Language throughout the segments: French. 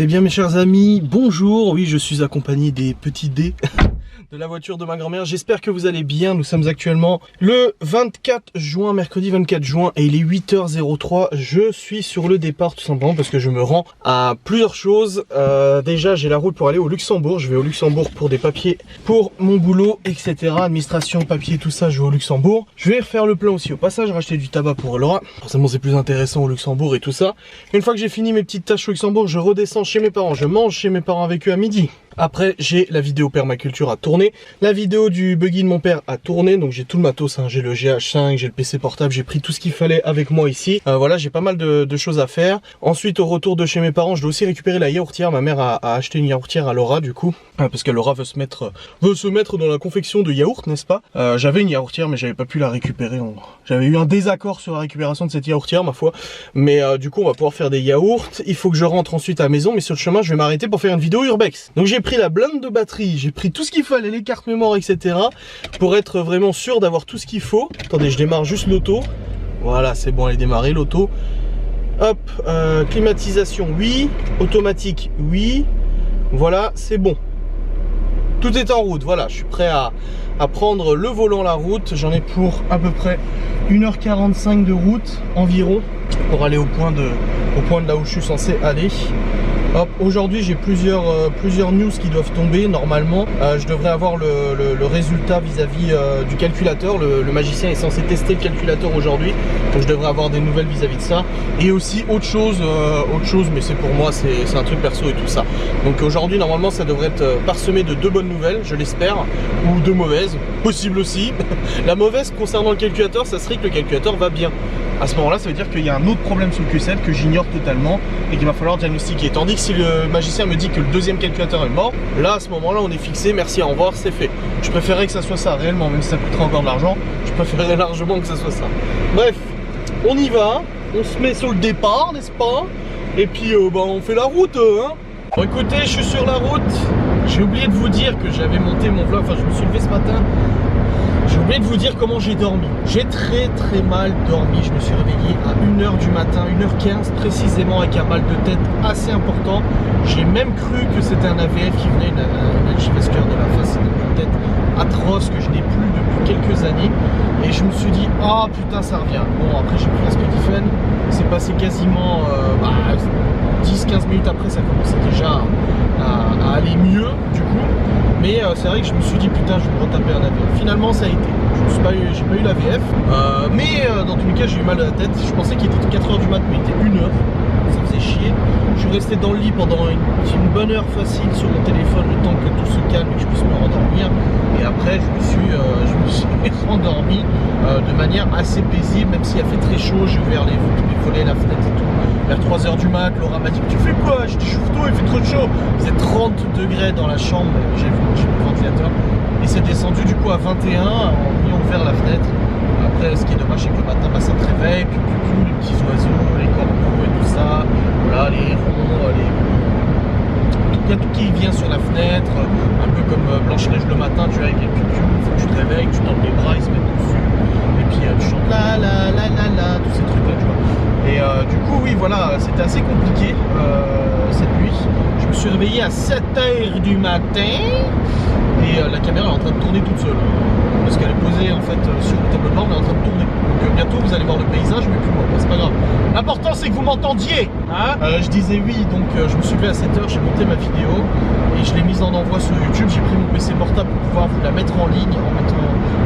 Eh bien mes chers amis, bonjour, oui je suis accompagné des petits dés de la voiture de ma grand-mère. J'espère que vous allez bien. Nous sommes actuellement le 24 juin, mercredi 24 juin et il est 8h03. Je suis sur le départ tout simplement parce que je me rends à plusieurs choses. Déjà j'ai la route pour aller au Luxembourg. Je vais au Luxembourg pour des papiers pour mon boulot, etc. Administration, papier, tout ça, je vais au Luxembourg. Je vais refaire le plein aussi au passage, racheter du tabac pour Laura. Forcément c'est plus intéressant au Luxembourg et tout ça. Une fois que j'ai fini mes petites tâches au Luxembourg, je redescends chez mes parents. Je mange chez mes parents avec eux à midi. Après, j'ai la vidéo permaculture à tourner, la vidéo du buggy de mon père à tourner, donc j'ai tout le matos, hein. J'ai le GH5, j'ai le PC portable, j'ai pris tout ce qu'il fallait avec moi ici. Voilà, j'ai pas mal de choses à faire. Ensuite, au retour de chez mes parents, je dois aussi récupérer la yaourtière. Ma mère a acheté une yaourtière à Laura, du coup, parce que Laura veut se mettre dans la confection de yaourt, n'est-ce pas? J'avais une yaourtière, mais j'avais pas pu la récupérer. J'avais eu un désaccord sur la récupération de cette yaourtière, ma foi. Mais du coup, on va pouvoir faire des yaourts. Il faut que je rentre ensuite à la maison, mais sur le chemin, je vais m'arrêter pour faire une vidéo urbex. Donc j'ai pris la blinde de batterie, j'ai pris tout ce qu'il fallait, les cartes mémoire, etc. pour être vraiment sûr d'avoir tout ce qu'il faut. Attendez, je démarre juste l'auto. Voilà, c'est bon, elle est démarrée l'auto. Hop, climatisation, oui. Automatique, oui. Voilà, c'est bon. Tout est en route, voilà, je suis prêt à prendre le volant, la route. J'en ai pour à peu près 1h45 de route environ pour aller au point de là où je suis censé aller. Hop, aujourd'hui j'ai plusieurs news qui doivent tomber normalement. Je devrais avoir le résultat vis-à-vis du calculateur. Le magicien est censé tester le calculateur aujourd'hui, donc je devrais avoir des nouvelles vis-à-vis de ça. Et aussi autre chose, mais c'est pour moi, c'est un truc perso et tout ça. Donc aujourd'hui normalement ça devrait être parsemé de 2 bonnes nouvelles, je l'espère, ou 2 mauvaises, possible aussi. La mauvaise concernant le calculateur, ça serait que le calculateur va bien. À ce moment-là, ça veut dire qu'il y a un autre problème sur le Q7 que j'ignore totalement et qu'il va falloir diagnostiquer. Tandis que si le magicien me dit que le deuxième calculateur est mort, là, à ce moment-là, on est fixé, merci, au revoir, c'est fait. Je préférerais que ça soit ça, réellement, même si ça coûterait encore de l'argent, je préférerais largement que ça soit ça. Bref, on y va, on se met sur le départ, n'est-ce pas? Et puis, on fait la route, hein. Bon, écoutez, je suis sur la route. J'ai oublié de vous dire que j'avais monté mon vlog, enfin, je me suis levé ce matin. J'ai oublié de vous dire comment j'ai dormi. J'ai très mal dormi. Je me suis réveillé à 1h du matin, 1h15 précisément, avec un mal de tête assez important. J'ai même cru que c'était un AVF qui venait, une algivasculaire de la face, une tête atroce que je n'ai plus depuis quelques années. Et je me suis dit, ah putain, ça revient. Bon, après j'ai pris un Spedifen. C'est passé quasiment 10-15 minutes après, ça commençait déjà à aller mieux du coup. Mais c'est vrai que je me suis dit putain, je vais me retaper un AVF. Finalement ça a été. J'ai pas eu l'AVF. Mais dans tous les cas j'ai eu mal à la tête. Je pensais qu'il était 4h du mat, mais il était 1h. Ça faisait chier. Je suis resté dans le lit pendant une bonne heure facile sur mon téléphone, le temps que tout se calme et que je puisse me rendormir. Et après je me suis rendormi de manière assez paisible, même s'il a fait très chaud. J'ai ouvert les volets, la fenêtre et tout. Vers 3h du mat, Laura m'a dit, tu fais quoi? Je dis, chauffe-toi, il fait trop chaud. Il faisait 30 degrés dans la chambre, j'ai le ventilateur. Et c'est descendu du coup à 21 en ayant ouvert la fenêtre. Après, ce qui est dommage, c'est que le matin, ça te réveille, puis les petits oiseaux, les corbeaux et tout ça. Voilà, les hérons, il y a tout qui vient sur la fenêtre, un peu comme Blanche-Neige le matin, tu vois, avec les pupus, il faut que tu te réveilles, que tu tends les bras, ils se mettent dessus. Et puis tu chantes la, tous ces trucs-là, tu vois. Et du coup, oui, voilà, c'était assez compliqué cette nuit. Je me suis réveillé à 7h du matin et la caméra est en train de tourner toute seule. Parce qu'elle est posée en fait sur le tableau de bord, mais elle est en train de tourner. Donc bientôt vous allez voir le paysage, mais plus moi, c'est pas grave. L'important c'est que vous m'entendiez, hein. Je disais oui, donc je me suis levé à 7h, j'ai monté ma vidéo et je l'ai mise en envoi sur YouTube. J'ai pris mon PC portable pour pouvoir vous la mettre en ligne en mettant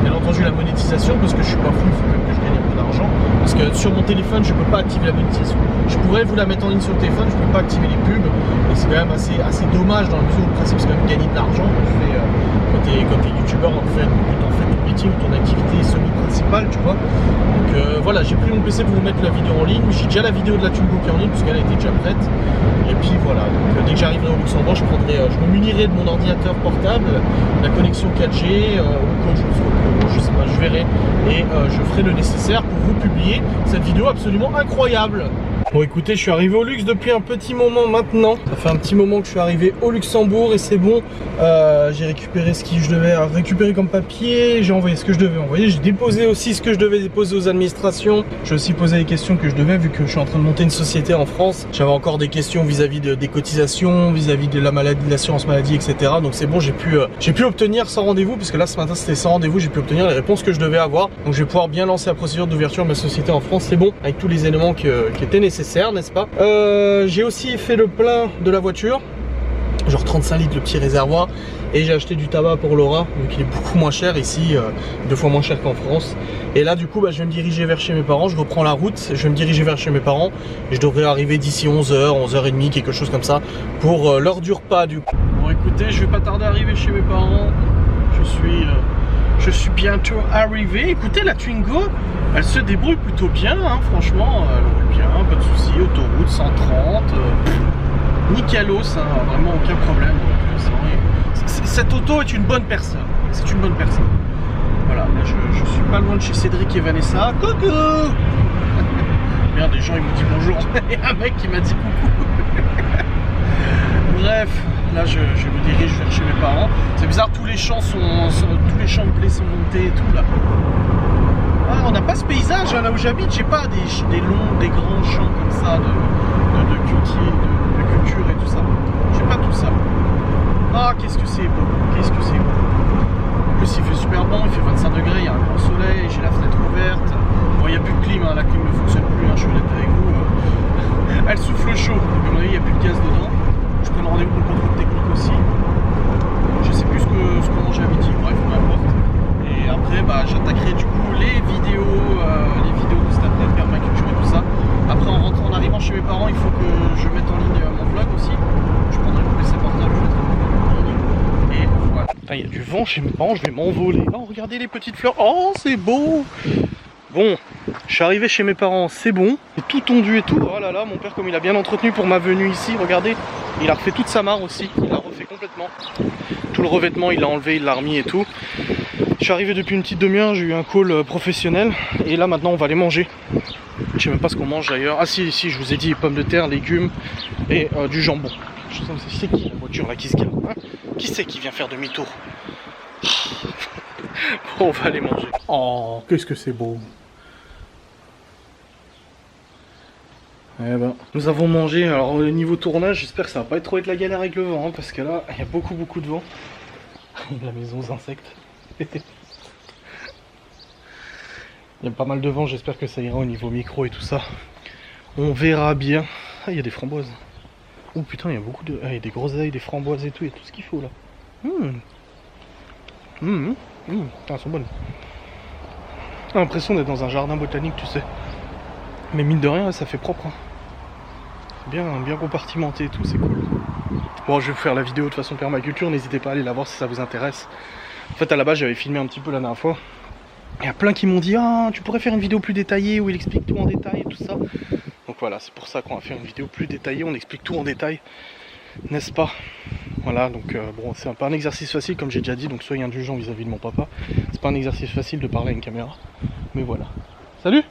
bien entendu la monétisation, parce que je suis pas fou, il faut quand même que je gagne un peu d'argent. Parce que sur mon téléphone je peux pas activer la monétisation. Je pourrais vous la mettre en ligne sur le téléphone, je peux pas activer les pubs. Et c'est quand même assez dommage dans le mesure où le principe c'est quand même gagner de l'argent quand t'es youtubeur, en fait ton métier ou ton activité semi-principale, tu vois. Donc voilà, j'ai pris mon PC pour vous mettre la vidéo en ligne. J'ai déjà la vidéo de la Twingo qui est en ligne puisqu'elle a été déjà prête. Et puis voilà, donc dès que j'arriverai au Luxembourg, je me munirai de mon ordinateur portable, la connexion 4G, ou code, je sais pas, je verrai. Et je ferai le nécessaire pour vous publier cette vidéo absolument incroyable. Bon écoutez, je suis arrivé au luxe depuis un petit moment maintenant. Ça fait un petit moment que je suis arrivé au Luxembourg et c'est bon. J'ai récupéré ce que je devais récupérer comme papier. J'ai envoyé ce que je devais envoyer. J'ai déposé aussi ce que je devais déposer aux administrations. J'ai aussi posé les questions que je devais vu que je suis en train de monter une société en France. J'avais encore des questions vis-à-vis des cotisations, vis-à-vis de la maladie, de l'assurance maladie, etc. Donc c'est bon, j'ai pu obtenir sans rendez-vous puisque là ce matin c'était sans rendez-vous. J'ai pu obtenir les réponses que je devais avoir. Donc je vais pouvoir bien lancer la procédure d'ouverture de ma société en France. C'est bon avec tous les éléments qui étaient nécessaires, n'est-ce pas? J'ai aussi fait le plein de la voiture, genre 35 litres le petit réservoir, et j'ai acheté du tabac pour Laura vu qu'il est beaucoup moins cher ici, 2 fois moins cher qu'en France. Et là du coup je vais me diriger vers chez mes parents, je reprends la route, je vais me diriger vers chez mes parents et je devrais arriver d'ici 11h, 11h30, quelque chose comme ça pour l'heure du repas du coup. Bon écoutez, je vais pas tarder à arriver chez mes parents, je suis bientôt arrivé. Écoutez, la Twingo, elle se débrouille plutôt bien, hein, franchement, elle roule bien, pas de soucis, autoroute 130, nickelos, hein, vraiment aucun problème. Donc, cette auto est une bonne personne, c'est une bonne personne. Voilà, là je suis pas loin de chez Cédric et Vanessa. Coucou. Merde, des gens ils m'ont dit bonjour, et un mec qui m'a dit coucou. Bref, là je me dirige vers chez mes parents. C'est bizarre, tous les champs de blé sont montés et tout là. Ah, on n'a pas ce paysage hein, là où j'habite, j'ai pas des grands champs comme ça de culture et tout ça. J'ai pas tout ça. Ah, qu'est-ce que c'est beau, qu'est-ce que c'est beau. En plus il fait super bon, il fait 25 degrés, il y a un grand soleil, j'ai la fenêtre ouverte. Bon, il n'y a plus de clim, hein, la clim ne fonctionne plus, hein, je suis honnête avec vous. Elle souffle chaud, comme on dit, il n'y a plus de gaz dedans. Je prends le rendez-vous pour le contrôle technique aussi. Je sais plus ce qu'on mange à midi, bref, peu importe. Et après, j'attaquerai du coup les vidéos de cet après, permaculture et tout ça. Après, en arrivant chez mes parents, il faut que je mette en ligne mon vlog aussi. Je prendrai mon PC portable, je mettrai mon vlog en ligne. Et voilà. Ah, il y a du vent chez mes parents, je vais m'envoler. Oh, regardez les petites fleurs. Oh, c'est beau. Bon, je suis arrivé chez mes parents, c'est bon, c'est tout tondu et tout. Oh là là, mon père comme il a bien entretenu pour ma venue ici, regardez, il a refait toute sa mare aussi, il l'a refait complètement. Tout le revêtement, il l'a enlevé, il l'a remis et tout. Je suis arrivé depuis une petite demi-heure, j'ai eu un call professionnel et là maintenant on va aller manger. Je sais même pas ce qu'on mange d'ailleurs. Ah si, je vous ai dit pommes de terre, légumes et du jambon. C'est qui la voiture là qui se gare hein? Qui c'est qui vient faire demi-tour? Bon, on va aller manger. Oh, qu'est-ce que c'est beau. Eh ben, nous avons mangé. Alors au niveau tournage, j'espère que ça va pas trop être la galère avec le vent, hein, parce que là, il y a beaucoup de vent. La maison aux insectes. Il y a pas mal de vent, j'espère que ça ira au niveau micro et tout ça. On verra bien. Ah, il y a des framboises. Oh putain, il y a beaucoup de... Ah, il y a des groseilles, des framboises et tout, il y a tout ce qu'il faut là. Elles sont bonnes. J'ai l'impression d'être dans un jardin botanique, tu sais. Mais mine de rien, ça fait propre. Hein. Bien compartimenté et tout, c'est cool. Bon, je vais vous faire la vidéo de façon permaculture, n'hésitez pas à aller la voir si ça vous intéresse. En fait, à la base, j'avais filmé un petit peu la dernière fois. Il y a plein qui m'ont dit « Ah, tu pourrais faire une vidéo plus détaillée où il explique tout en détail et tout ça. » Donc voilà, c'est pour ça qu'on va faire une vidéo plus détaillée, on explique tout en détail, n'est-ce pas? Voilà, donc bon, c'est pas un exercice facile comme j'ai déjà dit, donc soyez indulgents vis-à-vis de mon papa. C'est pas un exercice facile de parler à une caméra, mais voilà. Salut!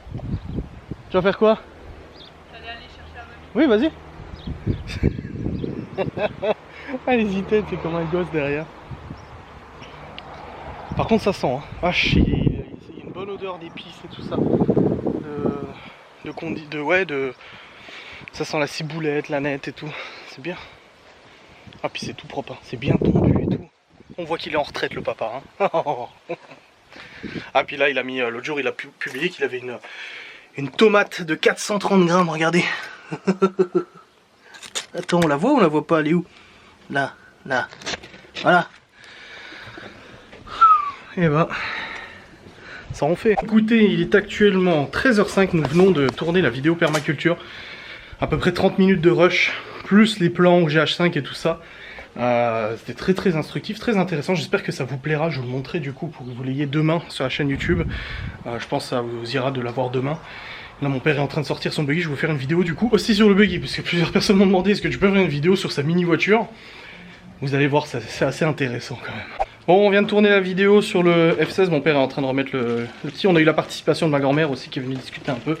Tu vas faire quoi? T'allais aller chercher la mamie. Oui, vas-y. Elle hésitait, c'est comme un gosse derrière. Par contre, ça sent, hein. Ah, il y a une bonne odeur d'épices et tout ça. Ça sent la ciboulette, la nette et tout. C'est bien. Ah, puis c'est tout propre, hein. C'est bien tondu et tout. On voit qu'il est en retraite, le papa, hein. Ah, puis là, il a mis, l'autre jour, il a publié qu'il avait une tomate de 430 grammes, regardez. Attends, on la voit ou on la voit pas? Elle est où? Là. Voilà. Et ben, ça en fait. Écoutez, il est actuellement 13h05, nous venons de tourner la vidéo permaculture. À peu près 30 minutes de rush, plus les plans au GH5 et tout ça. C'était très instructif, très intéressant. J'espère que ça vous plaira. Je vous le montrerai du coup pour que vous l'ayez demain sur la chaîne YouTube. Je pense que ça vous ira de l'avoir demain. Là, mon père est en train de sortir son buggy. Je vais vous faire une vidéo du coup aussi sur le buggy, parce que plusieurs personnes m'ont demandé est-ce que tu peux faire une vidéo sur sa mini voiture. Vous allez voir, c'est assez intéressant quand même. Bon, on vient de tourner la vidéo sur le F16. Mon père est en train de remettre le petit. On a eu la participation de ma grand-mère aussi qui est venue discuter un peu.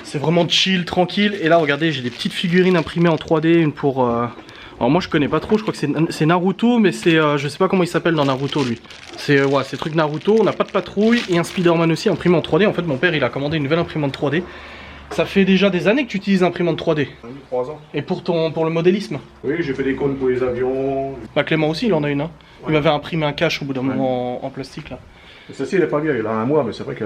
C'est vraiment chill, tranquille. Et là, regardez, j'ai des petites figurines imprimées en 3D. Une pour... Alors moi, je connais pas trop. Je crois que c'est Naruto, mais c'est... je sais pas comment il s'appelle dans Naruto, lui. C'est ouais, c'est truc Naruto. On n'a pas de patrouille. Et un Spider-Man aussi imprimé en 3D. En fait, mon père, il a commandé une nouvelle imprimante 3D. Ça fait déjà des années que tu utilises l'imprimante 3D. 3 ans. Et pour le modélisme? Oui, j'ai fait des cônes pour les avions. Bah Clément aussi, il en a une. Hein. Ouais. Il m'avait imprimé un cache au bout d'un moment en plastique, là. Celle-ci, elle est pas vieille, elle a un mois, mais c'est vrai que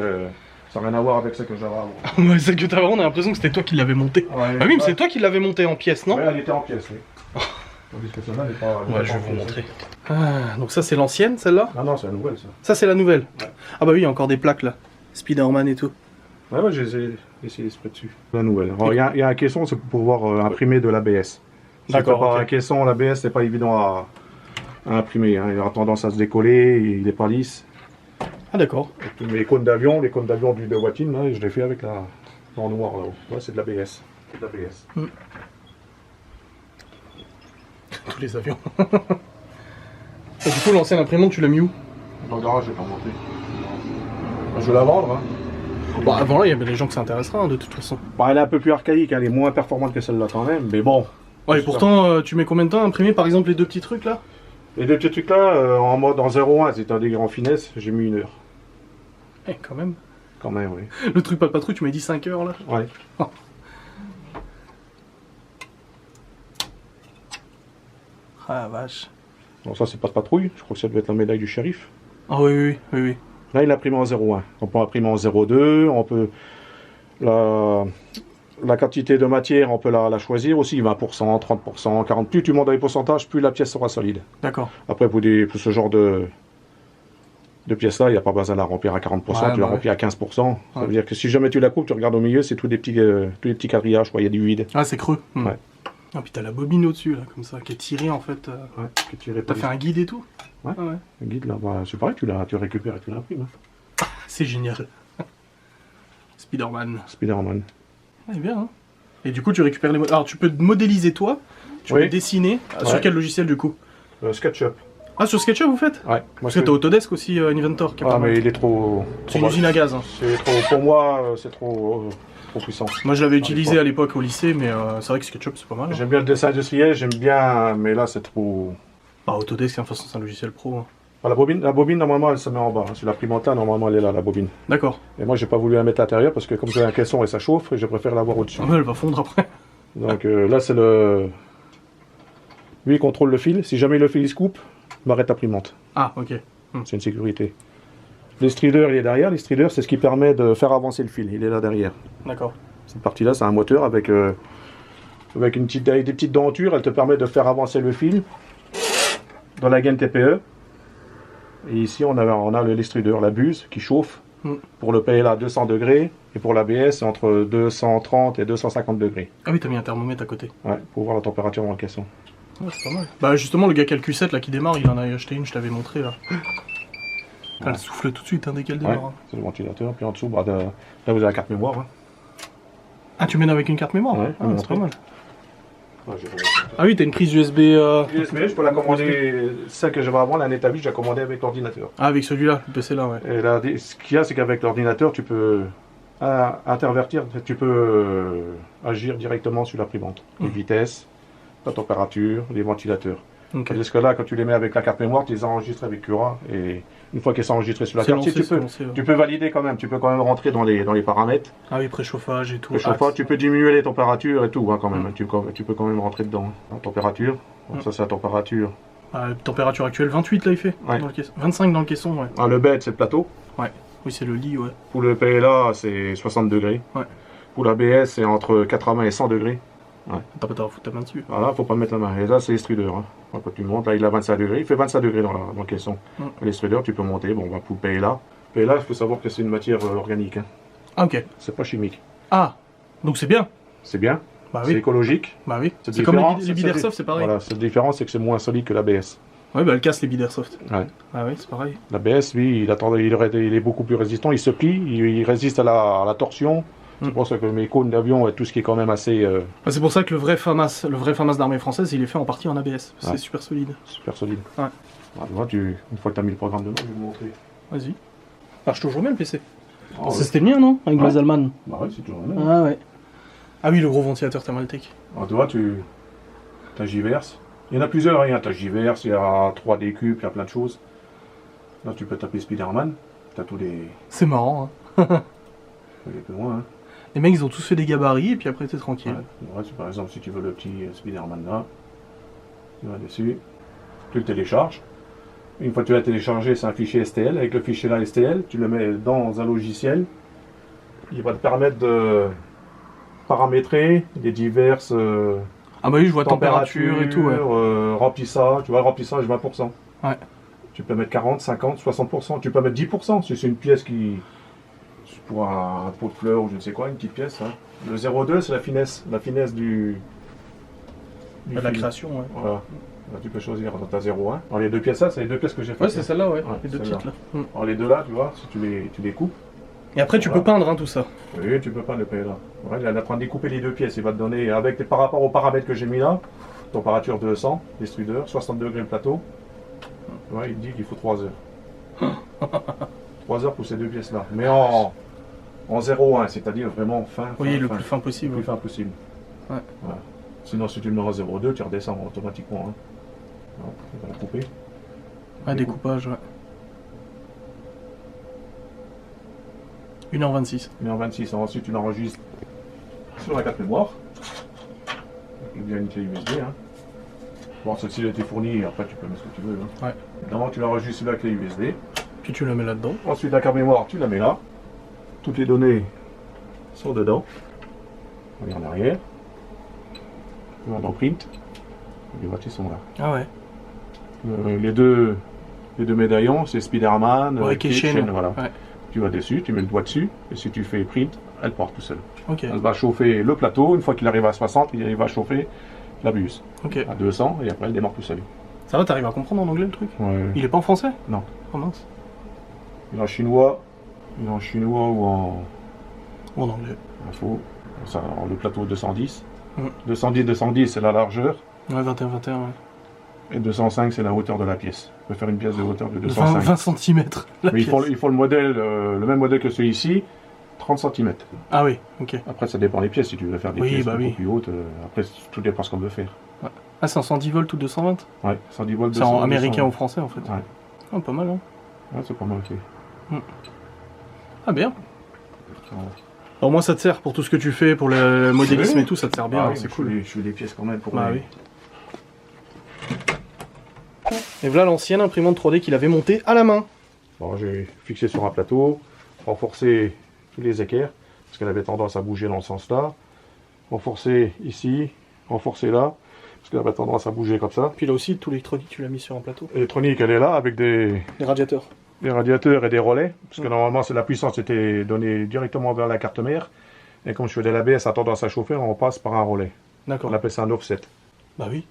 ça n'a rien à voir avec celle que j'avais avant. Ouais, celle que t'avais, on a l'impression que c'était toi qui l'avais montée. Ouais, Ah oui, mais c'est toi qui l'avais montée en pièces, non? Ouais, elle était en pièces, oui. Tandis que celle-là, elle est pas. Ouais, je vais vous montrer. Ah, donc ça, c'est l'ancienne, celle-là? Ah non, c'est la nouvelle, ça. Ça, c'est la nouvelle? Ouais. Ah bah oui, il y a encore des plaques, là. Spider-Man et tout. Ouais, j'ai essayé d'esprit dessus. La nouvelle. Alors, il y a un caisson, c'est pour pouvoir imprimer de l'ABS. D'accord, Par ok. un caisson, l'ABS, c'est pas évident à imprimer. Hein. Il a tendance à se décoller, il est pas lisse. Ah d'accord. Et puis mes cônes d'avion, les cônes d'avion de Watine, là, je les fais avec en noir là-haut. Ouais, c'est de l'ABS. C'est de l'ABS. Tous les avions. Et du coup, l'ancienne imprimante, tu l'as mis où? Dans le garage, je vais pas monter. Je vais la vendre. Hein. Bah avant là, il y a bien des gens que ça intéressera, hein, de toute façon. Bah, elle est un peu plus archaïque, elle est moins performante que celle-là quand même, mais bon. Ouais, et pourtant, tu mets combien de temps à imprimer, par exemple, les deux petits trucs, là? Les deux petits trucs là, en mode en 0,1, c'était un degré en finesse, j'ai mis 1 heure. Eh, quand même. Quand même, oui. Le truc pas de patrouille, tu m'as dit 5 heures, là? Ouais. Ah la vache. Bon, ça, c'est pas de patrouille, je crois que ça devait être la médaille du shérif. Ah oui, oui, oui, oui. Là, il a imprimé en 0,1. On peut imprimer en 0,2, on peut. La quantité de matière, on peut la choisir aussi, 20%, 30%, 40%. Plus tu montes dans les pourcentages, plus la pièce sera solide. D'accord. Après, pour ce genre de pièces-là, il n'y a pas besoin de la remplir à 40%, Ouais, tu la bah remplis à 15%. Ça Ouais. veut dire que si jamais tu la coupes, tu regardes au milieu, c'est tous des petits quadrillages, quoi. Il y a du vide. Ah, c'est creux. Ouais. Ah, puis t'as la bobine au-dessus, là, comme ça, qui est tirée, en fait. Ouais, que tu T'as fait un guide et tout? Ouais. Ah ouais. Un guide là, bah, c'est pareil, tu récupères et tu l'imprimes. Hein. C'est génial. Spider-Man. Spider-Man. Ah, c'est bien, hein. Et du coup, tu récupères les... Alors, tu peux modéliser toi, tu Oui. peux dessiner. Sur Ouais. quel logiciel, du coup? SketchUp. Ah, sur SketchUp, vous faites? Ouais. Parce que t'as Autodesk aussi, Inventor, qui est Ah, pas mal. mais il est trop. C'est une usine à gaz, hein. C'est trop. Pour moi, c'est trop puissant. Moi, je l'avais utilisé fois. à l'époque au lycée, mais c'est vrai que SketchUp, c'est pas mal. Hein. J'aime bien le dessin industriel, j'aime bien, mais là, c'est trop. Bah, Autodesk, de toute façon, c'est un logiciel pro. Hein. Ah, la bobine, normalement, elle se met en bas. Sur l'imprimante là, normalement, elle est là, la bobine. D'accord. Et moi, j'ai pas voulu la mettre à l'intérieur parce que comme j'ai un caisson et ça chauffe, je préfère l'avoir au-dessus. Ah ouais, elle va fondre après. Donc là, c'est le. Lui, il contrôle le fil. Si jamais le fil il se coupe, il m'arrête l'imprimante. Ah, ok. C'est une sécurité. L'extruder, il est derrière. L'extruder, c'est ce qui permet de faire avancer le fil. Il est là derrière. D'accord. Cette partie-là, c'est un moteur avec des petites dentures. Elle te permet de faire avancer le fil dans la gaine TPE. Et ici, on a l'extruder, la buse qui chauffe. Pour le PLA, 200 degrés. Et pour l'ABS, c'est entre 230 et 250 degrés. Ah oui, t'as mis un thermomètre à côté. Ouais, pour voir la température dans le caisson. Ouais, c'est pas mal. Bah, justement, le gars qui a le Q7 là qui démarre, il en a acheté une, je t'avais montré là. Elle souffle tout de suite hein, dès qu'elle Ouais, démarre. Hein. c'est le ventilateur. Puis en dessous, là, vous avez la carte mémoire. Hein. Ah, tu mènes avec une carte mémoire? Ouais, Ah, c'est pas mal. Ouais, Ah oui, t'as une prise USB. USB, je peux la commander. Celle que j'avais avant, la Netavis, j'ai commandé avec l'ordinateur. Ah, avec celui-là, le PC là, ouais. Et là, ce qu'il y a, c'est qu'avec l'ordinateur, tu peux intervertir, tu peux agir directement sur l'imprimante. Les vitesses, la température, les ventilateurs. Ok. Parce que là, quand tu les mets avec la carte mémoire, tu les enregistres avec Cura. Et une fois qu'elles sont enregistrées sur la C'est carte, lancé, tu c'est lancé, ouais. peux valider quand même. Tu peux quand même rentrer dans les paramètres. Ah oui, préchauffage et tout. Le chauffage, axe. tu peux diminuer les températures et tout hein, quand même. Tu peux quand même rentrer dedans. La température, bon, ça c'est la température. Ah, température actuelle, 28 là il fait Ouais. dans le caisson. 25 dans le caisson, ouais. Ah, le bed, c'est le plateau. Ouais. Oui, c'est le lit, ouais. Pour le PLA, c'est 60 degrés. Ouais. Pour l'ABS, c'est entre 80 et 100 degrés. T'as pas à foutre ta main dessus. Voilà, faut pas mettre la main. Et là, c'est l'extruder. Hein. Quand tu montes, là, il a 25 degrés. Il fait 25 degrés dans le caisson. L'extruder, tu peux monter. Bon, on va pour le PLA. PLA, il faut savoir que c'est une matière organique. Hein. Ah, ok. C'est pas chimique. Ah, donc c'est bien. C'est bien. Bah C'est oui. écologique. Bah oui. C'est C'est comme différent, les billes Airsoft, c'est pareil. Voilà, cette différence, c'est que c'est moins solide que l'ABS. Ouais, bah elle casse les billes Airsoft. Ouais. Ah oui, c'est pareil. L'ABS, lui, il est beaucoup plus résistant. Il se plie, il résiste à la torsion. C'est pour ça que mes cônes d'avion et tout ce qui est quand même assez Ah, c'est pour ça que le vrai FAMAS d'armée française, il est fait en partie en ABS. C'est Ouais. super solide. super solide. Ouais. Voilà, une fois que tu as mis le programme dedans, je vais vous montrer. Vas-y. Marche toujours bien le PC. Oh, C'était le mien, non? Avec ouais. Glazalman. Bah ouais, c'est toujours le même. Ah ouais. Ah oui, le gros ventilateur Thermaltake. Alors tu vois, t'as J-Verse. Il y en a plusieurs, hein. T'as J-Verse, il y a 3D Cube, il y a plein de choses. Là, tu peux taper Spider-Man. T'as tous les... C'est marrant, hein. Il est plus loin, hein. Les mecs, ils ont tous fait des gabarits et puis après, t'es tranquille. Ouais, par exemple, si tu veux le petit Spider-Man là, tu vas dessus, tu le télécharges. Une fois que tu l'as téléchargé, c'est un fichier STL. Avec le fichier là STL, tu le mets dans un logiciel. Il va te permettre de paramétrer les diverses Ah bah oui, je vois température et tout, ouais. Remplissage, tu vois, remplissage 20%. Ouais. Tu peux mettre 40, 50, 60%. Tu peux mettre 10% si c'est une pièce qui... pour un pot de fleurs ou je ne sais quoi, une petite pièce. Hein. Le 0,2 c'est la finesse du la film. création, ouais. Voilà. Là, tu peux choisir dans ta 0,1. Alors les deux pièces là, c'est les deux pièces que j'ai faites. Ouais, c'est celle-là, ouais. Ouais, Les deux celle-là. petites là. Alors les deux là, tu vois, si tu les coupes. Et après, tu Voilà. peux peindre, hein, tout ça. Oui, tu peux pas le payer là. Ouais, il est en train de découper les deux pièces. Il va te donner, par rapport aux paramètres que j'ai mis là, température 200, l'extrudeur, 60 degrés le plateau. Ouais, il te dit qu'il faut 3 heures. 3 heures pour ces deux pièces là. Mais en 0,1, c'est-à-dire vraiment fin. Oui, le fin. plus fin possible. Le plus fin possible. Ouais. Voilà. Sinon, si tu le mets en 0,2, tu redescends automatiquement. Hein. Alors, on va la couper. Ouais, découpage, ouais. 1h26. Mais en 26, ensuite tu l'enregistres sur la carte mémoire. Il y a une clé USB. Hein. Bon, celle-ci a été fournie, après tu peux mettre ce que tu veux. Hein. Ouais. Évidemment, tu l'enregistres sur la clé USB. Puis tu la mets là-dedans. Ensuite, la carte mémoire, tu la mets là. Toutes les données sont dedans. Regarde en arrière. Tu vas dans Print. Les boîtiers sont là. Ah ouais. Les deux médaillons, c'est Spider-Man, Ouais, Kate, Kate, Shane, voilà. Ouais. Tu vas dessus, tu mets le doigt dessus, et si tu fais Print, elle part tout seul. Ok. Elle va chauffer le plateau, une fois qu'il arrive à 60, il va chauffer la buse Ok. à 200, et après elle démarre tout seul. Ça va, t'arrives à comprendre en anglais le truc? Ouais. Il est pas en français? Non. Oh mince. Il est en chinois, ou en Ou en anglais. info. Ça, alors, le plateau 210. Mm. 210, c'est la largeur, Ouais, 21, ouais. et 205, c'est la hauteur de la pièce. On peut faire une pièce de hauteur de De 205. 20 cm. Mais il faut le modèle, le même modèle que celui-ci, 30 cm. Ah oui, ok. Après, ça dépend des pièces. Si tu veux faire des Oui, pièces bah beaucoup oui. plus hautes, après, tout dépend ce qu'on veut faire. Ah, c'est en 110 volts ou 220? Ouais, 110 volts. C'est en 200, américain 200. ou français en fait. Ouais. Ah, pas mal, hein. Ouais, c'est pas mal, ok. Ah, bien. Au moins, ça te sert pour tout ce que tu fais, pour le modélisme Oui. et tout, ça te sert bien, Ah hein, oui, c'est je cool. fais des pièces quand même pour Bah les- oui. Et voilà l'ancienne imprimante 3D qu'il avait montée à la main. Bon, j'ai fixé sur un plateau, renforcé tous les équerres, parce qu'elle avait tendance à bouger dans ce sens-là. Renforcé ici, renforcé là, parce qu'elle avait tendance à bouger comme ça. Puis là aussi, tout l'électronique, tu l'as mis sur un plateau. L'électronique, elle est là, avec des Les radiateurs. et des relais, parce que normalement, la puissance était donnée directement vers la carte mère. Et comme je fais de l'ABS, ça a tendance à chauffer, on passe par un relais. D'accord. On appelle ça un offset. Bah oui.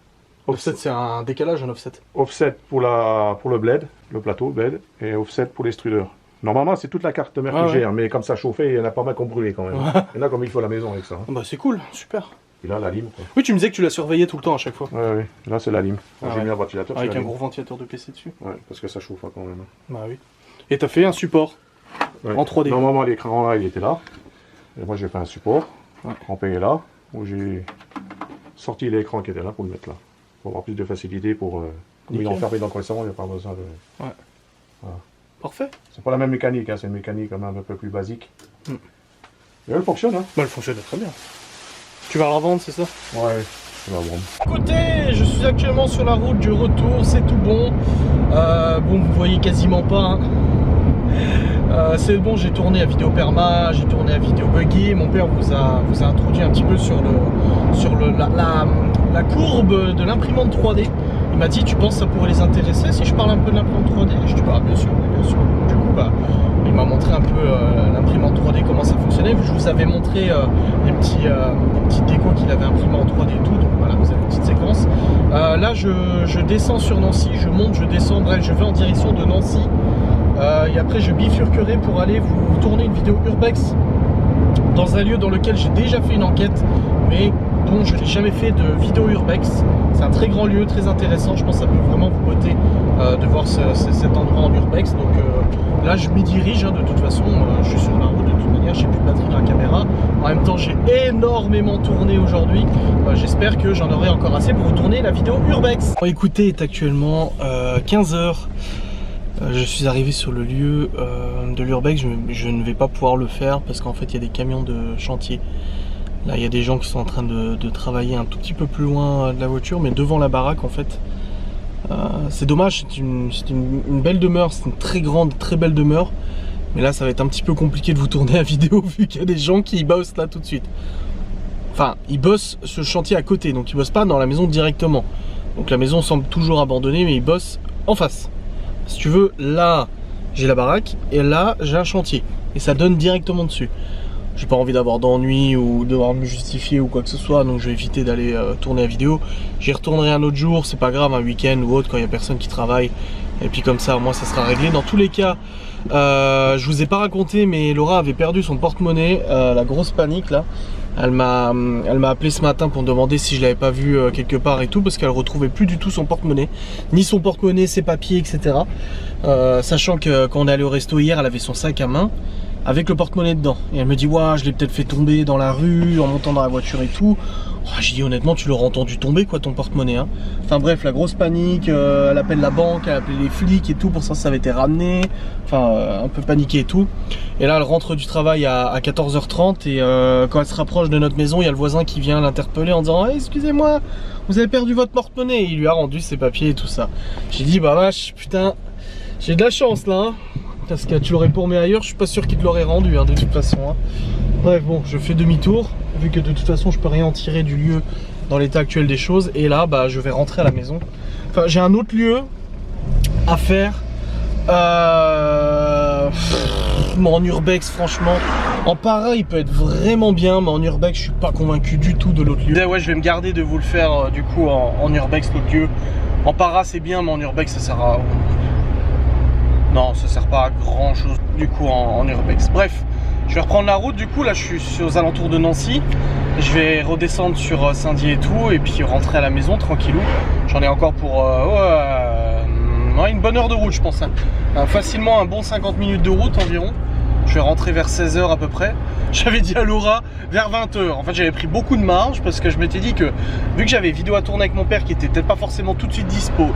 Offset, c'est un décalage, un offset. Offset pour le bled, le plateau bled, et offset pour l'extrudeur. Normalement, c'est toute la carte mère Ah qui ouais. gère, mais comme ça chauffait, il y en a pas mal qui ont brûlé quand même. Il y en a comme il faut à la maison avec ça. hein. Bah c'est cool, super. Et là, la lime. Quoi. Oui, tu me disais que tu la surveillais tout le temps à chaque fois. Ouais, ouais. Là, c'est la lime. Ah J'ai ouais. mis un ventilateur. Avec c'est un la gros lime. ventilateur de PC dessus. Ouais, parce que ça chauffe hein, quand même. Bah oui. Et t'as fait un support. Ouais. En 3D. Normalement, l'écran là, il était là. Et moi, j'ai fait un support. Ouais. En payé là, où j'ai sorti l'écran qui était là pour le mettre là. Pour avoir plus de facilité pour. Comme il est Nickel. enfermé dans le coin, il n'y a pas besoin de. Parfait. C'est pas la même mécanique, hein, c'est une mécanique quand même un peu plus basique. Mm. Et elle fonctionne, hein. Bah elle fonctionne très bien. Tu vas la revendre, c'est ça? Ouais, c'est la bombe. Écoutez, je suis actuellement sur la route du retour, c'est tout bon. Bon, vous voyez quasiment pas. Hein. C'est bon, j'ai tourné à vidéo perma, j'ai tourné à vidéo buggy. Mon père vous a introduit un petit peu sur la courbe de l'imprimante 3D. Il m'a dit, tu penses que ça pourrait les intéresser si je parle un peu de l'imprimante 3D? Je dis, bah bien sûr, bien sûr. Du coup, bah, il m'a montré un peu l'imprimante 3D, comment ça fonctionnait. Je vous avais montré des petits décos qu'il avait imprimés en 3D et tout. Donc voilà, vous avez une petite séquence. Là, je descends sur Nancy, je monte, je descends, bref, je vais en direction de Nancy. Et après, je bifurquerai pour aller vous tourner une vidéo urbex dans un lieu dans lequel j'ai déjà fait une enquête, mais bon, je n'ai jamais fait de vidéo urbex. C'est un très grand lieu, très intéressant. Je pense que ça peut vraiment vous botter de voir cet endroit en urbex. Donc là, je m'y dirige. Hein, de toute façon, je suis sur la route de toute manière. J'ai plus de batterie dans la caméra. En même temps, j'ai énormément tourné aujourd'hui. J'espère que j'en aurai encore assez pour vous tourner la vidéo urbex. Bon, écoutez, il est actuellement 15 h. Je suis arrivé sur le lieu de l'urbex. Je ne vais pas pouvoir le faire parce qu'en fait, il y a des camions de chantier. Là, il y a des gens qui sont en train de travailler un tout petit peu plus loin de la voiture, mais devant la baraque en fait. C'est dommage, c'est une belle demeure, c'est une très grande, très belle demeure. Mais là, ça va être un petit peu compliqué de vous tourner la vidéo vu qu'il y a des gens qui bossent là tout de suite. Enfin, ils bossent ce chantier à côté, donc ils bossent pas dans la maison directement. Donc la maison semble toujours abandonnée, mais ils bossent en face. Si tu veux, là, j'ai la baraque et là, j'ai un chantier. Et ça donne directement dessus. J'ai pas envie d'avoir d'ennui ou de devoir me justifier ou quoi que ce soit, donc je vais éviter d'aller tourner la vidéo. J'y retournerai un autre jour, c'est pas grave, un week-end ou autre quand il y a personne qui travaille. Et puis comme ça, au moins ça sera réglé. Dans tous les cas, je vous ai pas raconté, mais Laura avait perdu son porte-monnaie, la grosse panique là. Elle m'a appelé ce matin pour me demander si je l'avais pas vu quelque part et tout, parce qu'elle retrouvait plus du tout son porte-monnaie, ni son porte-monnaie, ses papiers, etc. Sachant que quand on est allé au resto hier, elle avait son sac à main avec le porte-monnaie dedans. Et elle me dit, ouah, je l'ai peut-être fait tomber dans la rue en montant dans la voiture et tout. Oh, j'ai dit, honnêtement, tu l'aurais entendu tomber quoi, ton porte-monnaie, hein. Enfin bref, la grosse panique, elle appelle la banque, elle appelle les flics et tout pour ça avait été ramené. Enfin, un peu paniqué et tout. Et là, elle rentre du travail à 14 h 30 et quand elle se rapproche de notre maison, il y a le voisin qui vient l'interpeller en disant, hey, excusez-moi, vous avez perdu votre porte-monnaie. Il lui a rendu ses papiers et tout ça. J'ai dit, bah vache, putain, j'ai de la chance là, hein. Parce que tu l'aurais paumé ailleurs, je suis pas sûr qu'il te l'aurait rendu hein, de toute façon. Hein. Bref, bon, je fais demi-tour, vu que de toute façon je peux rien en tirer du lieu dans l'état actuel des choses. Et là, bah, je vais rentrer à la maison. Enfin, j'ai un autre lieu à faire. En urbex, franchement, en para, il peut être vraiment bien, mais en urbex, je suis pas convaincu du tout de l'autre lieu. Ouais, je vais me garder de vous le faire du coup en urbex, l'autre lieu. En para, c'est bien, mais en urbex, ça sert à... Non, ça sert pas à grand chose du coup en urbex. Bref, je vais reprendre la route. Du coup, là, je suis aux alentours de Nancy. Je vais redescendre sur Saint-Dié et tout, et puis rentrer à la maison tranquillou. J'en ai encore pour une bonne heure de route, je pense. Hein. Facilement un bon 50 minutes de route environ. Je vais rentrer vers 16 h à peu près. J'avais dit à Laura vers 20 h. En fait, j'avais pris beaucoup de marge parce que je m'étais dit que vu que j'avais vidéo à tourner avec mon père qui était peut-être pas forcément tout de suite dispo,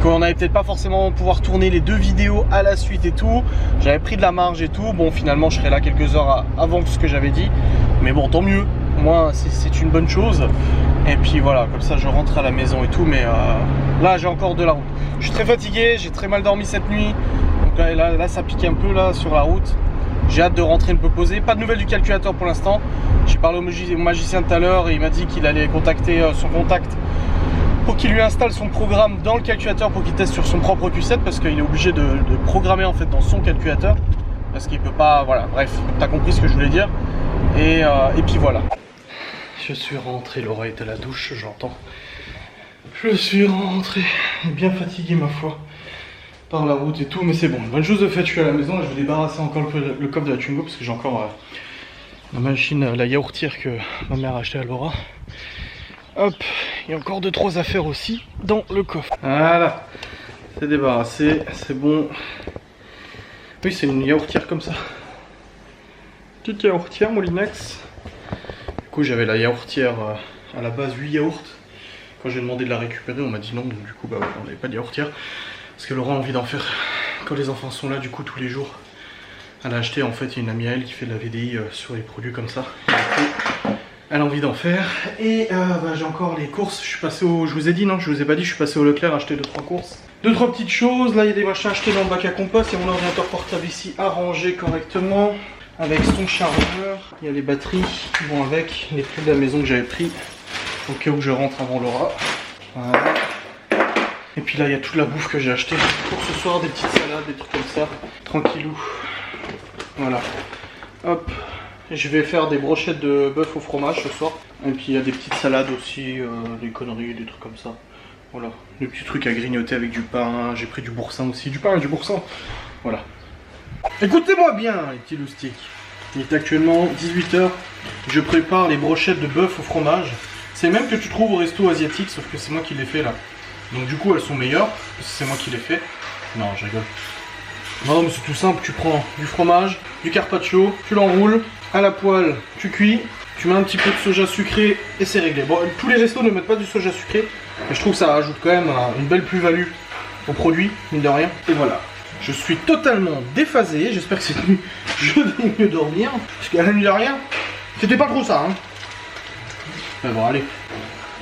qu'on allait peut-être pas forcément pouvoir tourner les 2 vidéos à la suite et tout, j'avais pris de la marge et tout. Bon, finalement, je serai là quelques heures avant ce que j'avais dit. Mais bon, tant mieux. Moi, c'est une bonne chose. Et puis voilà, comme ça, je rentre à la maison et tout. Mais là, j'ai encore de la route. Je suis très fatigué, j'ai très mal dormi cette nuit. Donc là, ça pique un peu là sur la route. J'ai hâte de rentrer un peu posé. Pas de nouvelles du calculateur pour l'instant. J'ai parlé au magicien tout à l'heure et il m'a dit qu'il allait contacter son contact pour qu'il lui installe son programme dans le calculateur pour qu'il teste sur son propre Q7 parce qu'il est obligé de programmer en fait dans son calculateur parce qu'il peut pas, voilà, bref, t'as compris ce que je voulais dire. Et puis voilà. Je suis rentré, Laura est à la douche, j'entends. Je suis rentré, bien fatigué ma foi. Par la route et tout, mais c'est bon. Bonne chose de fait, je suis à la maison. Là, je vais débarrasser encore le coffre de la Twingo parce que j'ai encore la machine, la yaourtière que ma mère a acheté à Laura. Hop, il y a encore 2-3 affaires aussi dans le coffre. Voilà, c'est débarrassé, c'est bon. Oui, c'est une yaourtière comme ça. Petite yaourtière Molinex. Du coup, j'avais la yaourtière à la base 8 yaourts. Quand j'ai demandé de la récupérer, on m'a dit non, donc du coup, bah, on n'avait pas de yaourtière. Parce que Laura a envie d'en faire quand les enfants sont là, du coup, tous les jours. Elle a acheté, en fait, il y a une amie à elle qui fait de la VDI sur les produits comme ça. Et du coup, elle a envie d'en faire. Et bah, j'ai encore les courses. Je suis passé au... Je vous ai dit, non, je vous ai pas dit, je suis passé au Leclerc acheter 2-3 courses. 2-3 petites choses. Là, il y a des machins achetés dans le bac à compost. Il y a mon ordinateur portable ici arrangé correctement. Avec son chargeur. Il y a les batteries qui vont avec. Les prix de la maison que j'avais pris. Au cas où je rentre avant Laura. Voilà. Et puis là, il y a toute la bouffe que j'ai acheté pour ce soir, des petites salades, des trucs comme ça. Tranquillou. Voilà. Hop. Et je vais faire des brochettes de bœuf au fromage ce soir. Et puis il y a des petites salades aussi, des conneries, des trucs comme ça. Voilà. Des petits trucs à grignoter avec du pain. J'ai pris du boursin aussi. Du pain et du boursin. Voilà. Écoutez-moi bien, les petits loustiques. Il est actuellement 18 h. Je prépare les brochettes de bœuf au fromage. C'est les mêmes que tu trouves au resto asiatique, sauf que c'est moi qui les fais là. Donc du coup elles sont meilleures, parce que c'est moi qui les fais. Non, je rigole. Non mais c'est tout simple, tu prends du fromage, du carpaccio, tu l'enroules, à la poêle, tu cuis, tu mets un petit peu de soja sucré et c'est réglé. Bon, tous les restos ne mettent pas du soja sucré, mais je trouve que ça rajoute quand même une belle plus-value au produit, mine de rien. Et voilà. Je suis totalement déphasé, j'espère que cette nuit je vais mieux dormir. Parce qu'à la nuit de rien, c'était pas trop ça, hein. Mais bon, allez.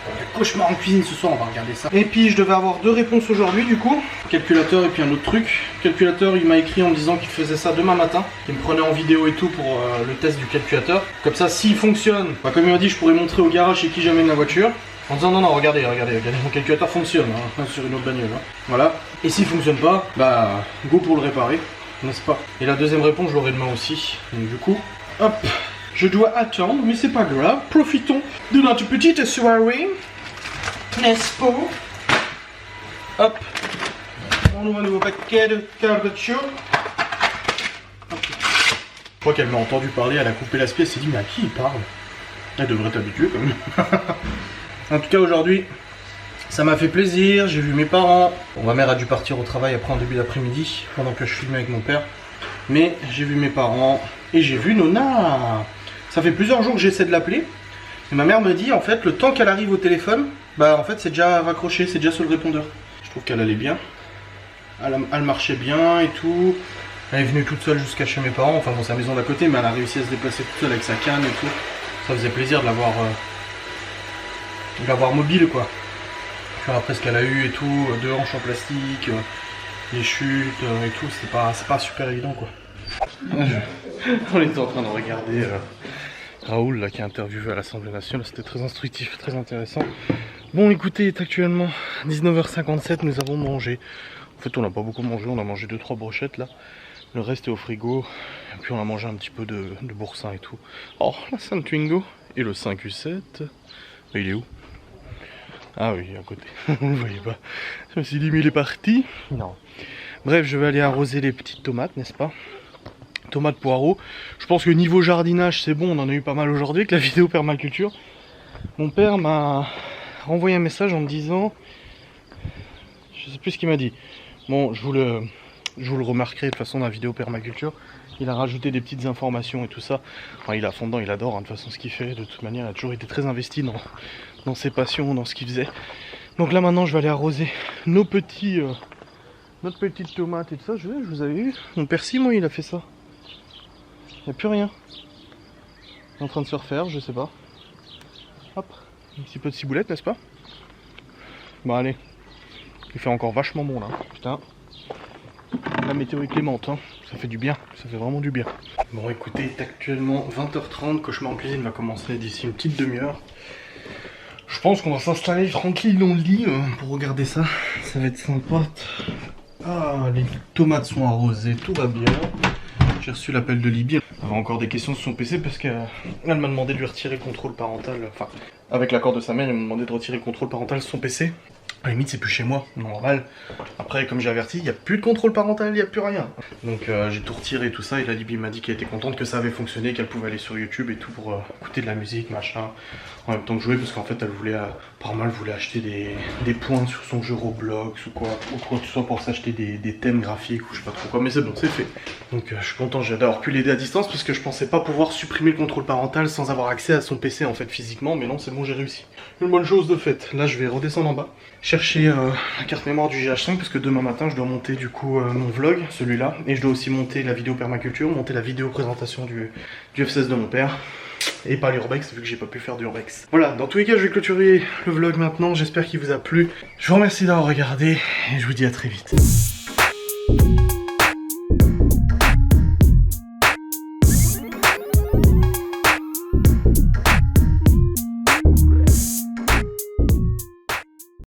Le cauchemar en cuisine ce soir, on va regarder ça. Et puis je devais avoir 2 réponses aujourd'hui du coup. Calculateur et puis un autre truc. Calculateur, il m'a écrit en me disant qu'il faisait ça demain matin. Qu'il me prenait en vidéo et tout pour le test du calculateur. Comme ça, s'il fonctionne, bah, comme il m'a dit, je pourrais montrer au garage chez qui j'amène la voiture. En disant non, regardez, mon calculateur fonctionne hein, sur une autre bagnole. Hein. Voilà. Et s'il fonctionne pas, bah go pour le réparer, n'est-ce pas? Et la deuxième réponse, je l'aurai demain aussi. Donc du coup, hop, je dois attendre, mais c'est pas grave. Profitons de notre petite soirée, n'est-ce pas? Hop, on ouvre un nouveau paquet de carpaccio. Je crois qu'elle m'a entendu parler, elle a coupé la spièce et s'est dit mais à qui il parle? Elle devrait t'habituer quand même. En tout cas aujourd'hui, ça m'a fait plaisir, j'ai vu mes parents. Bon, ma mère a dû partir au travail après en début d'après-midi, pendant que je filmais avec mon père. Mais j'ai vu mes parents et j'ai vu Nona. Ça fait plusieurs jours que j'essaie de l'appeler. Et ma mère me dit en fait, le temps qu'elle arrive au téléphone, bah en fait c'est déjà raccroché, c'est déjà sur le répondeur. Je trouve qu'elle allait bien. Elle marchait bien et tout. Elle est venue toute seule jusqu'à chez mes parents. Enfin bon, c'est la maison d'à côté, mais elle a réussi à se déplacer toute seule avec sa canne et tout. Ça faisait plaisir de l'avoir mobile quoi. Après ce qu'elle a eu et tout, 2 hanches en plastique, les chutes et tout, c'est pas super évident quoi. On était en train de regarder Raoul là, qui a interviewé à l'Assemblée nationale, c'était très instructif, très intéressant. Bon écoutez, il est actuellement 19h57, nous avons mangé. En fait on n'a pas beaucoup mangé, on a mangé 2-3 brochettes là. Le reste est au frigo, et puis on a mangé un petit peu de boursin et tout. Oh, la Sainte Twingo et le 5U7, mais il est où? Ah oui, à côté, vous le voyez pas. Je me suis dit mais il est parti. Non. Bref, je vais aller arroser les petites tomates, n'est-ce pas? Tomates, poireaux. Je pense que niveau jardinage c'est bon, on en a eu pas mal aujourd'hui avec la vidéo permaculture. Mon père m'a renvoyé un message en me disant, je sais plus ce qu'il m'a dit. Bon, je vous le remarquerai de toute façon dans la vidéo permaculture. Il a rajouté des petites informations et tout ça. Enfin, il a fond dedans, il adore hein, de toute façon ce qu'il fait. De toute manière, il a toujours été très investi dans ses passions, dans ce qu'il faisait. Donc là maintenant, je vais aller arroser notre petite tomate et tout ça. Je vous avais vu. Mon persil, moi, il a fait ça. Il n'y a plus rien. Il est en train de se refaire, je sais pas. Hop, un petit peu de ciboulette, n'est-ce pas? Bon, allez. Il fait encore vachement bon là. Putain. La météo est clémente, hein. Ça fait du bien, ça fait vraiment du bien. Bon écoutez, il est actuellement 20h30, cauchemar en cuisine va commencer d'ici une petite demi-heure. Je pense qu'on va s'installer tranquille dans le lit pour regarder ça, ça va être sympa. Ah, les tomates sont arrosées, tout va bien. J'ai reçu l'appel de Libye. Elle avait encore des questions sur son PC parce qu'elle m'a demandé de lui retirer le contrôle parental. Enfin, avec l'accord de sa mère, elle m'a demandé de retirer le contrôle parental sur son PC. À la limite, c'est plus chez moi, normal. Après, comme j'ai averti, il n'y a plus de contrôle parental, il n'y a plus rien. Donc j'ai tout retiré, tout ça, et la Libye m'a dit qu'elle était contente, que ça avait fonctionné, qu'elle pouvait aller sur YouTube et tout pour écouter de la musique, machin, en même temps que jouer, parce qu'en fait, elle voulait, apparemment, elle voulait acheter des points sur son jeu Roblox ou quoi que ce soit pour s'acheter des thèmes graphiques ou je sais pas trop quoi, mais c'est bon, c'est fait. Donc je suis content, j'ai d'avoir pu l'aider à distance, parce que je pensais pas pouvoir supprimer le contrôle parental sans avoir accès à son PC en fait physiquement, mais non, c'est bon, j'ai réussi. Une bonne chose de faite. Là, je vais redescendre en bas, chercher la carte mémoire du GH5 parce que demain matin je dois monter du coup mon vlog, celui-là, et je dois aussi monter la vidéo permaculture, monter la vidéo présentation du F16 de mon père, et pas l'urbex vu que j'ai pas pu faire d'urbex. Voilà, dans tous les cas je vais clôturer le vlog maintenant, j'espère qu'il vous a plu. Je vous remercie d'avoir regardé et je vous dis à très vite.